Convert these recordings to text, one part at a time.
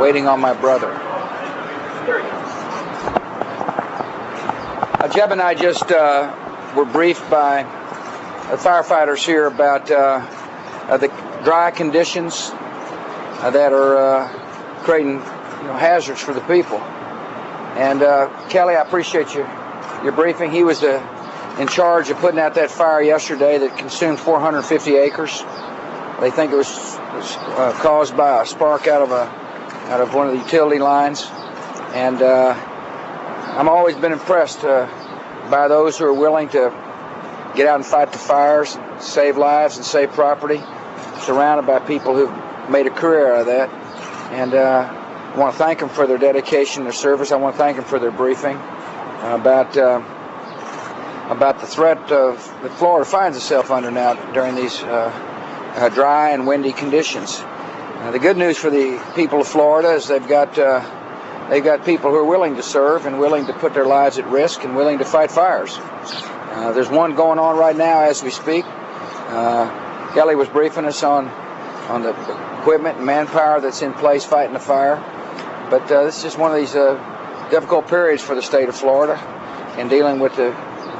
waiting on my brother. Jeb and I just were briefed by the firefighters here about the dry conditions that are creating hazards for the people. And Kelly, I appreciate your briefing. He was in charge of putting out that fire yesterday that consumed 450 acres. They think it was caused by a spark out of one of the utility lines. And I'm always been impressed by those who are willing to get out and fight the fires, save lives and save property, surrounded by people who've made a career out of that. And I want to thank them for their dedication, their service. I want to thank them for their briefing about the threat that Florida finds itself under now during these dry and windy conditions. The good news for the people of Florida is they've got people who are willing to serve and willing to put their lives at risk and willing to fight fires. There's one going on right now as we speak. Kelly was briefing us on the equipment and manpower that's in place fighting the fire. But this is just one of these difficult periods for the state of Florida in dealing with the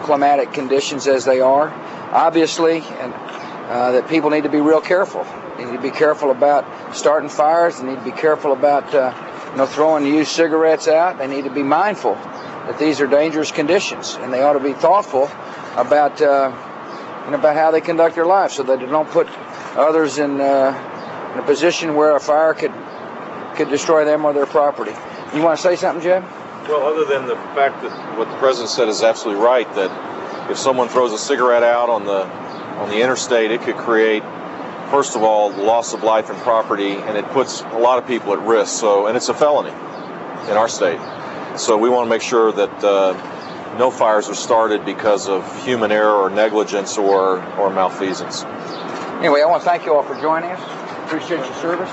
climatic conditions as they are. Obviously, and that people need to be real careful. They need to be careful about starting fires. They need to be careful about throwing used cigarettes out. They need to be mindful that these are dangerous conditions, and they ought to be thoughtful about about how they conduct their lives, so that they don't put others in a position where a fire could destroy them or their property. You want to say something, Jeb? Well, other than the fact that what the president said is absolutely right, that if someone throws a cigarette out on the interstate, it could create, first of all, loss of life and property, and it puts a lot of people at risk. So, and it's a felony in our state. So we want to make sure that no fires are started because of human error or negligence or malfeasance. Anyway, I want to thank you all for joining us. Appreciate your service.